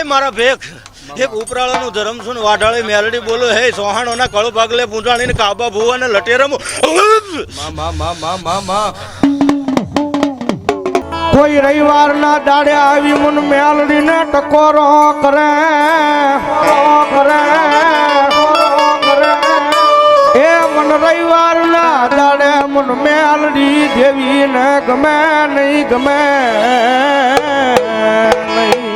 મારા ભેખ એક ઉપરાળાનું ધરમસુન વાઢાળી મેલડી બોલો હે સોહાણોના કળો ભાગલે પૂંજાણીને કાબા ભુવાને લટેરમ કોઈ રવિવારના દાડે આવી મુન મેલડીને ટકોરો કરે એ મન રવિવારના દાડે મુન મેલડી દેવીને ગમે નહીં ગમે નહીં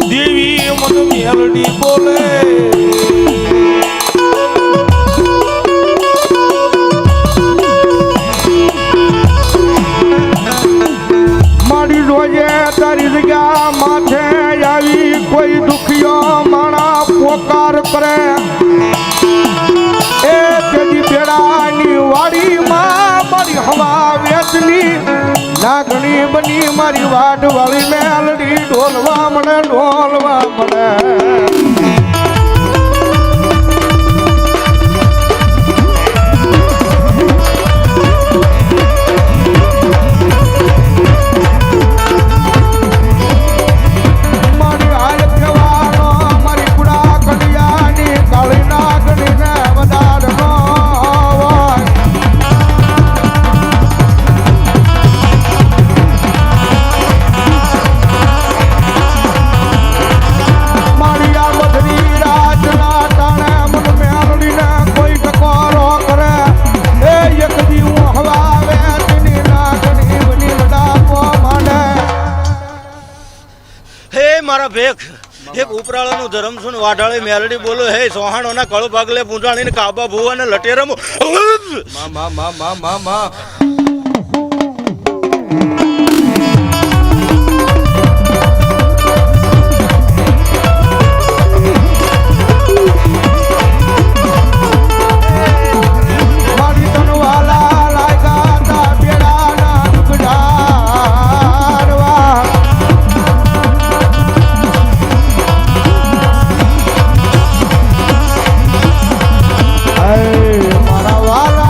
દેવી મન મેલડી બોલે મારી રોજે તારી જગ્યા માથે આવી કોઈ દુખિયો માણા પોકાર કરે એ તેજી બેડાની વાડીમાં મારી હવા વેચની નાગણી બની મારી વાડ વાળી મેલડી ઢોલવા મને મારી હાલ કહેવાનો મારી કુડા કડિયાની કાળી નાગણીને વધારનો મારા ભેખ એક ઉપરાળાનું ધરમસુન વાઢાળી મેલડી બોલો હે સોહાણોના કળો ભાગલે પૂંજાણીને કાબા ભુવાને લટેરમ મારા વાલા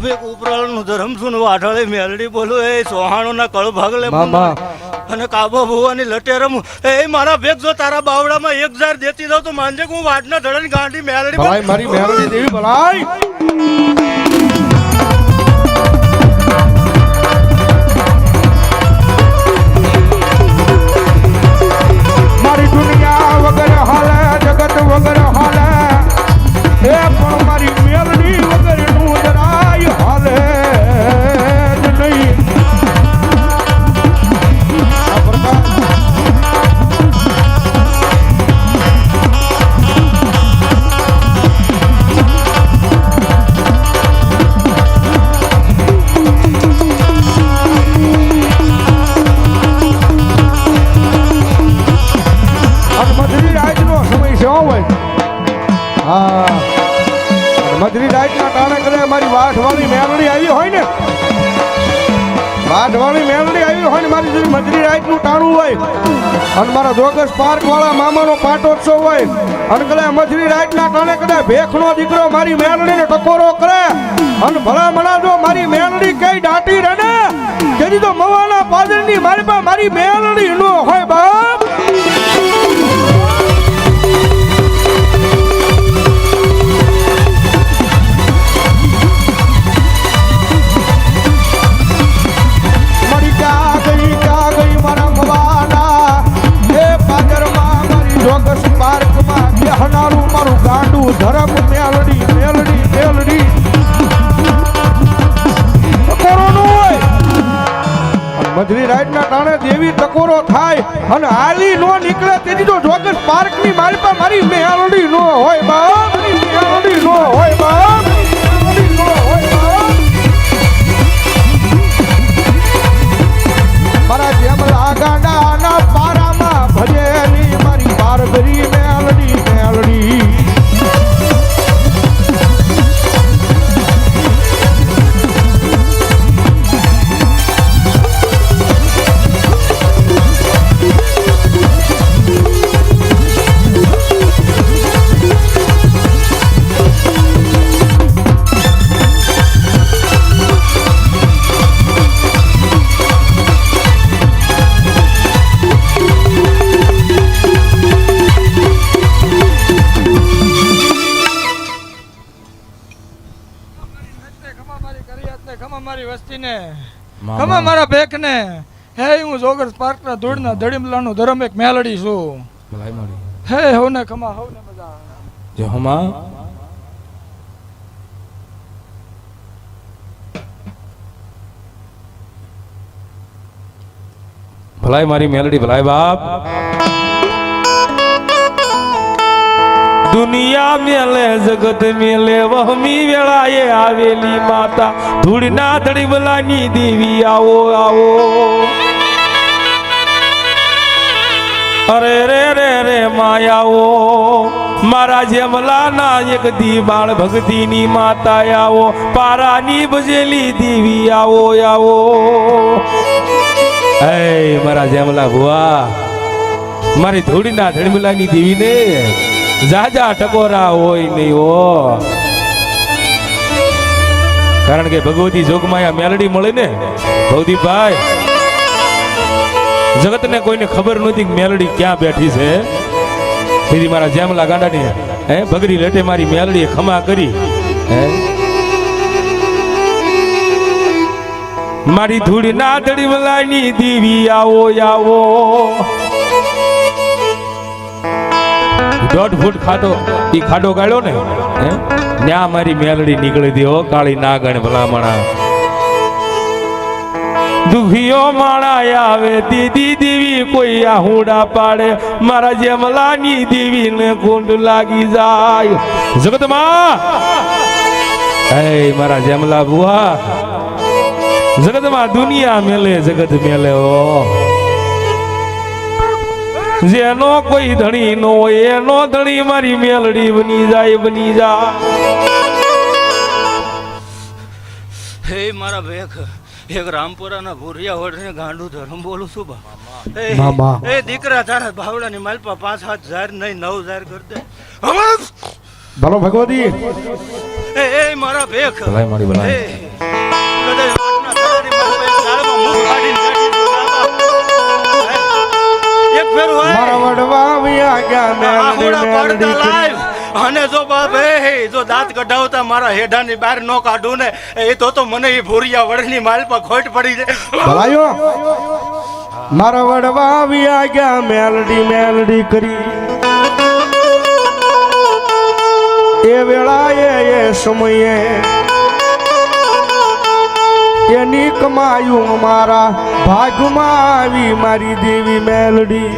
ભેગ ઉપરાળનું ધરમસુન વાઢાળે મેલડી બોલું એ સોહાણોના કળ ભાગલે મામા અને કાબો ભુવાની લટે રમું એ મારા ભેગ જો તારા બાવડામાં 1000 દેતી દઉં તો માનજે કે હું વાટના ધડની ગાંડી મેલડી ભલાઈ મારી મેલડી દેવી ભલાઈ મારી દુનિયા વગર હાલે જગત વગર હાલે એ પણ મારી મેલડી વગર નું જરાય હાલે જ નહીં આ પ્રકાર મધરી રાતનો સમય છે હો ભાઈ હા મધરી રાતના ટાણે કરે મારી વાઠવાળી મેલડી આવી હોય ને વાઠવાળી મેલડી આવી હોય ને મારી જેવી મધરી રાતનું ટાણું હોય અને મારા જોગસ પાર્ક વાળા મામાનો પાટોત્સવ હોય અને કદાચ મધરી રાતના ટાણે કદાચ ભેખનો દીકરો મારી મેલડીને ટકોરો કરે અને ભલા મણા જો મારી મેલડી કઈ દાટી રહે ને તેથી તો મવાના પાદરની મારી પાસે મારી મેલડી નો હોય બાપ જોગસ પાર્કમાં બેહનારું મારું ગાંડું ધરમ મેલડી મેલડી મેલડી ટકોરોનું હોય અને મધરી રાતના ટાણે દેવી ટકોરો થાય અને હાલી નો નીકળે તેથી તો જોગસ પાર્કની મારી પાસે મારી મેલડી નો હોય બાપ મેલડી નો હોય બાપ મેલડી નો હોય બાપ મારા જેમ લાગાડાના પારામાં ભજેલી મારી પારગરી મેલડી મેલડી ખમા મારા ભેખ ને હે હું જોગર પાર્ક ના ધૂળ ના ધડીમલાનું ધરમ એક મેલડી છું હે હોને ખમા હોને મજા જો હમા ભલાઈ મારી મેલડી ભલાઈ બાપ દુનિયા મેલે જગત મેલે વહમી વેળાએ આવેલી માતા ધૂળના ધડીમલાની દેવી આવો આવો અરે રે રે રે માયાઓ મારા જેમલાના એક દી બાળ ભક્તિની માતા આવો પારાની બજેલી દેવી આવો આવો એ મારા જેમલા ભુવા મારી ધૂળના ધડીમલાની દેવીને જાજા ટકોરા હોય નહીં હો કારણ કે ભગવતી જોગમાયા મેલડી મળે ને ભવદીપભાઈ જગતને કોઈને ખબર નહોતી કે મેલડી ક્યાં બેઠી છે તેથી મારા જેમલા ગાંડાની હે બગડી લેટે મારી મેલડીએ ખમા કરી હે મારી ધૂળના ધડીમલાની દેવી આવો આવો 1.5 ફૂટ ખાડો ઈ ખાડો ગાળ્યો ને હે ન્યા મારી મેલડી નીકળી દી હો કાળી નાગણ ભલામણા દુખિયો માણા આવે દીદી દેવી કોઈ આહુડા પાડે મારા જેમલાની દેવી ને કુંડ લાગી જાય જગતમાં હે મારા જેમલા બુઆ જગતમાં દુનિયા મેલે જગત મેલે હો જેનો કોઈ ધણી નો એનો ધણી મારી મેલડી બની જાય બની જા હે મારા ભેખ એક રામપુરાના ભૂરિયા હોડને ગાંડું ધરમ બોલું છું બા મામા એ દીકરા તારા ભાવડાની માલપા 5-7 હજાર નહીં 9,000 કરી દે ભલો ભગવતી એ મારા ભેખ ભલાઈ મારી ભલાઈ ફેર હોય મારા વડવા આવ્યા ગયા મેલડી આહુડા મેલડી પડતા કરી. લાવ અને જો બાપ જો દાંત કઢાવતા મારા હેઠાની બહાર નો કાઢું ને એ તો મને એ ભૂરિયા વડની માલ પર ખોટ પડી જાય ભલાયો મારા વડવા આવ્યા ગયા મેલડી મેલડી કરી. એ વેળાએ એ સમયે એની કમાયું મારા ભાગમાં આવી મારી દેવી મેલડી.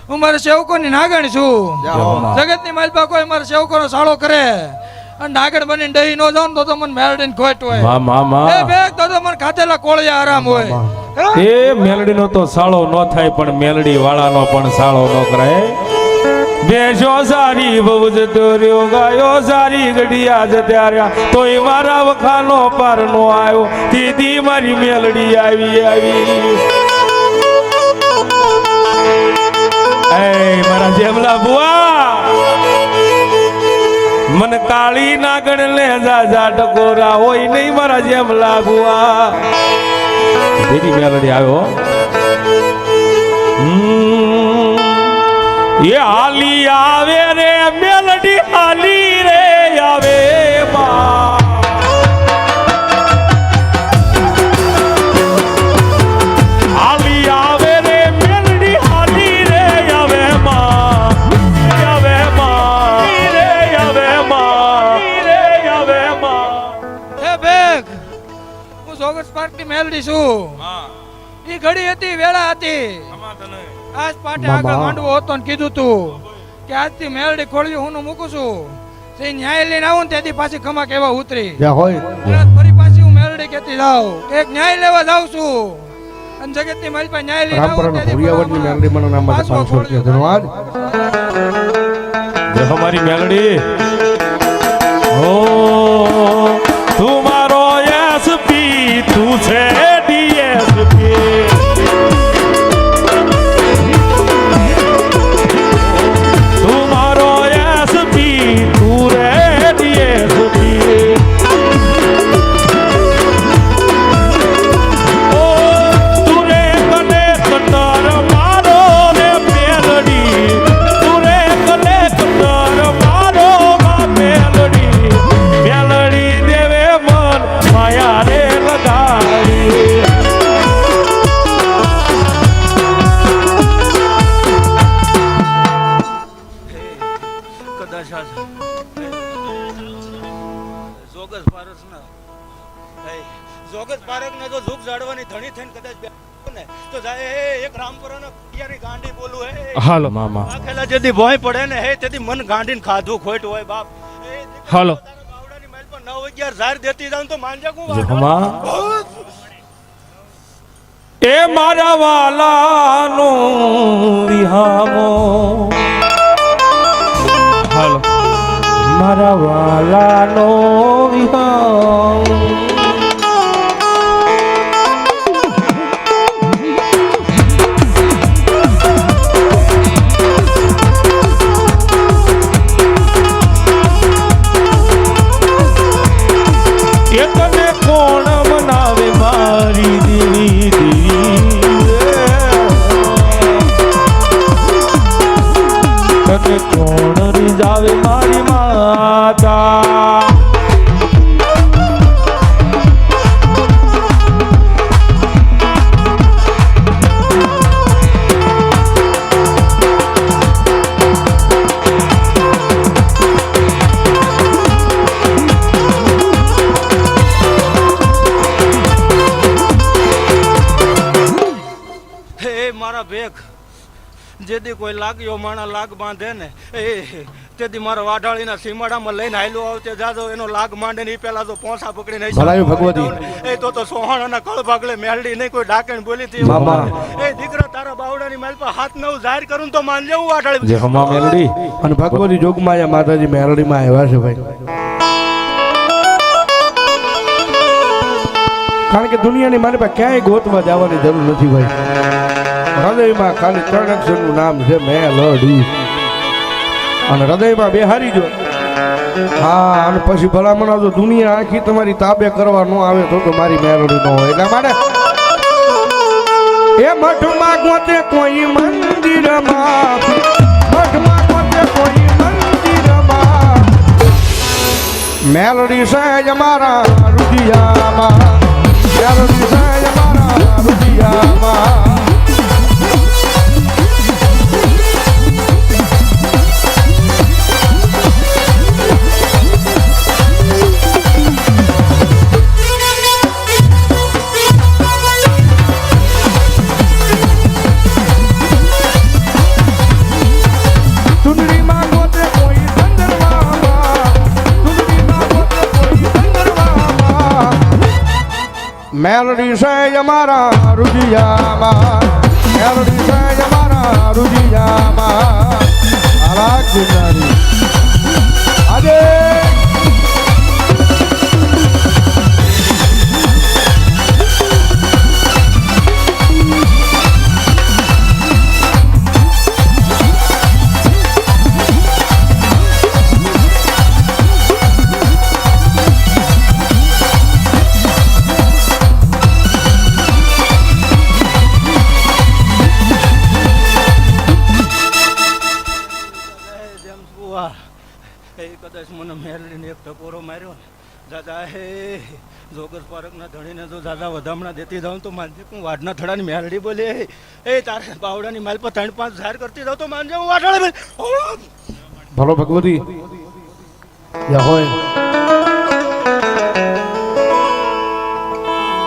હું મારા સેવકોની નાગણ છું. જગતની માલપા કોઈ મારા સેવકોનો સાળો કરે અને નાગણ બનીને ડહી નો જાઉં તો મને મેલડીને ખોટ હોય. મા મા એ મા બેગ તો મને ખાધેલા કોળિયા આરામ હોય. એ મેલડીનો તો સાળો ન થાય પણ મેલડી વાળાનો પણ સાળો ન કરાય. બેસો સારી બહુ જતો રહ્યો ગાયો સારી ગઢિયા જત્યા રહ્યા તોય મારા વખાનો પાર નો આવ્યો દીદી મારી મેલડી આવી આવી. એ મારા જેમલા બુઆ મન કાળી નાગણ લે જા ટકોરા હોય નહીં મારા જેમલા બુઆ. દીદી મેલડી આવ્યો. એ હાલી આવે રે મેલડી હાલી રે આવે બા. હાલી આવે રે મેલડી હાલી રે આવે માં આવે માં રે આવે માં રે આવે માં. એ બેગ હું જોગર્સ પાર્કની મેલડી છું. ઈ ઘડી હતી વેળા હતી આજ પાટે આગળ માંડવો હતો ને કીધું તું કે આજથી મેલડી ખોળવી હું મૂકું છું. તે ન્યાય લઈને આવું ને તેથી પાછી ખમા કેવા ઉતરી જ્યાં હોય અને ફરી પાછી હું મેલડી કહેતી જાઉં એક ન્યાય લેવા જાઉં છું. અને જગતની મારી પાસે ન્યાય લઈને આવું ને રામપરાના તેથી ભોળિયાવડની મેલડી મને નામ માટે પાછો 500 રૂપિયા ધન્યવાદ. જય હમારી મેલડી. ઓ તું મારો એસપી તું છે ડીએસપી. તું મારો એસપી તું રે ડીએસપી. ઓ તું રે કનેક્ટર મારો રે મેલડી. તું રે કનેક્ટર મારો માં મેલડી. મેલડી દેવે મન માયા રે લગાડી. કદાચ આ જોગસ પારસના જોગસ પારકને જો ઝૂક જાડવાની ધણી થઈને કદાચ બેઠો ને તો જાય એક રામપુરાના પિયાની ગાંડી બોલું હે હાલો મામા. આખેલા જેથી ભોય પડે ને હે તેથી મન ગાંડીને ખાધું ખોટ હોય બાપ એ દીકરા હાલો. તારા બાવડાની માલ પર 9-11 ઝાર દેતી જાઉં તો માંજે કું જય હમા. એ મારા વાલાનો વિહામો. હાલો. મારા વાલાનો વિહામો. એ તને કોણ મનાવે મારી દેવી તને કોણ રીઝાવે મારી માતા. હે મારા ભેખ જેથી કોઈ લાગ્યો માણા લાગ બાંધે ને એ તેથી મારા વાઢાળીના સીમાડામાં લઈને હાલ્યો આવતે જાજો એનો લાગ માંડે ને ઈ પેલા જો પોંસા પકડીને ભલાયું ભગવતી. એ તો સોહાણાના કળ ભાગલે મેલડી નહીં કોઈ ડાકણ બોલી હતી બાબા. એ દીકરા તારા બાવડાની માલ પર હાથ નવ જાહેર કરું તો માનજે હું વાઢાળી જય હમા મેલડી. અને ભગવતી જોગમાયા માતાજી મેલડીમાં આવ્યા છે ભાઈ. કારણ કે દુનિયાની મારી પાસે ક્યાંય ગોતવા જવાની જરૂર નથી ભાઈ. હૃદયમાં ખાલી 3 અક્ષરનું નામ છે મેલડી. અને હૃદયમાં બેહારી જો હા અને પછી ભલામણ જો દુનિયા આખી તમારી તાબે કરવા ન આવે તો મારી મેલડી ન હોય એટલા માટે એ મઠમાં ગોતે કોઈ મંદિરમાં મઠમાં ગોતે કોઈ મંદિરમાં મેલડી સહેજ મારા રુદિયામાં મેલડી સહેજ મારા રુદિયામાં મેલડી સહેજ મારા રુદિયામાં મેલડી સહેજ મારા રુદિયામાં આરાગ જિંદારી આજે એ કદાચ મને મેલડીને એક ટકોરો માર્યો ને દાદા હે જોગર પાર્કના ધણીને જો દાદા વધામણા દેતી જાઉં તો માનજે હું વાડના થડાની મેલડી બોલે એ તારે બાવડાની માલ પર 3-5 ઝાર કરતી જાઉં તો માનજે હું વાડાળે ભલો ભગવતી યા હોય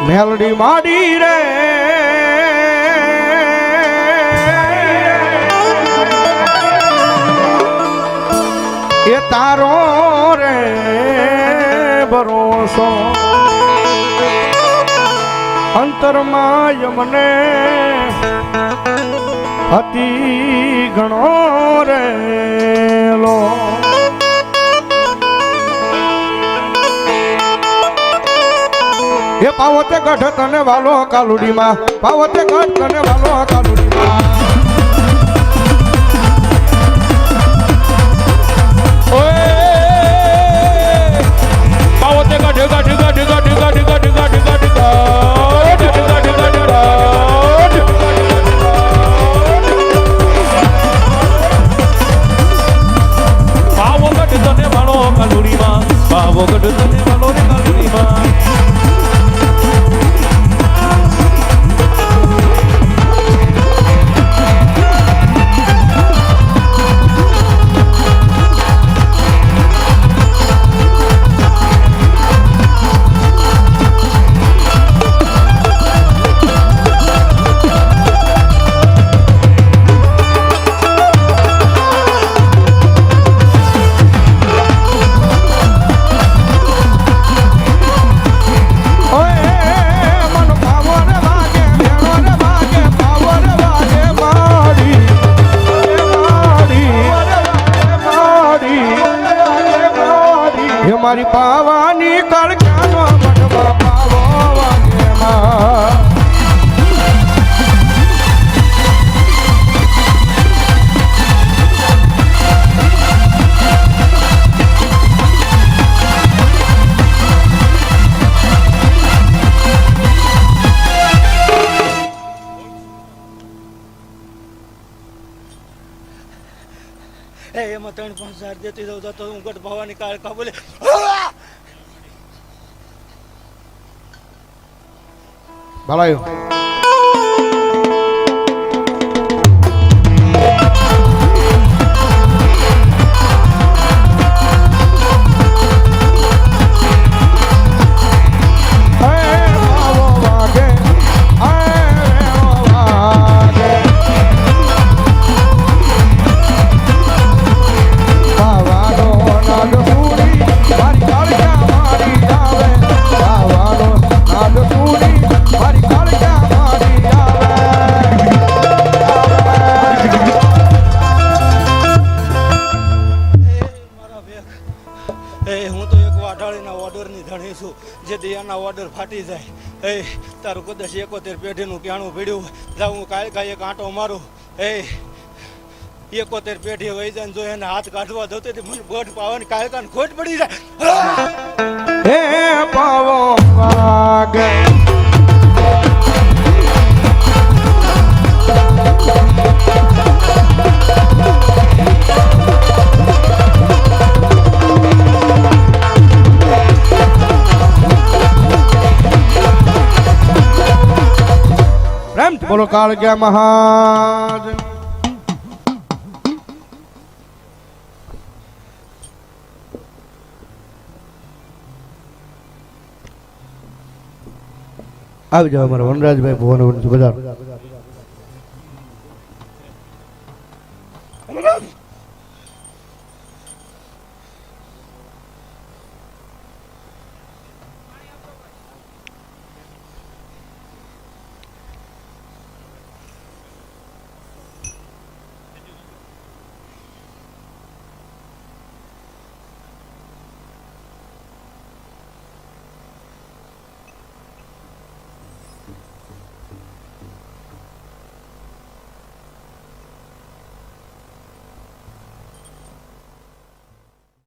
મેલડી માડી રે એ તારો રે ભરોસો અંતરમાં મને અતિ ઘણો રેલો એ પાવતે ગઢ તને વાલો કાલુડીમાં પાવતે ગઢ તને વાલો કાલુડીમાં મારી પાવાની કળક્યાનો મઠમાં પાવો વાગેમાં એમાં 3-5 ઝાર દેતી જાઉં તો હું ગઢ ભવાની કાળકા બોલે ભલાયો જે દિયાના ઓર્ડર ફાટી જાય એ તારું કદાચ 71 પેઢીનું ક્યાણું પીડ્યું જાઉં કાંઈ એક આંટો મારું એ 71 પેઢી વહી જાય ને જો એને હાથ કાઢવા દો તો મને ગોઠ પાવાની કાયકાને ખોટ પડી જાય. હે પાવો વાગે પ્રેમ બોલો કાળ ગયા મહાજ. આવી જાવ અમારા વનરાજભાઈ ભુવન બધા.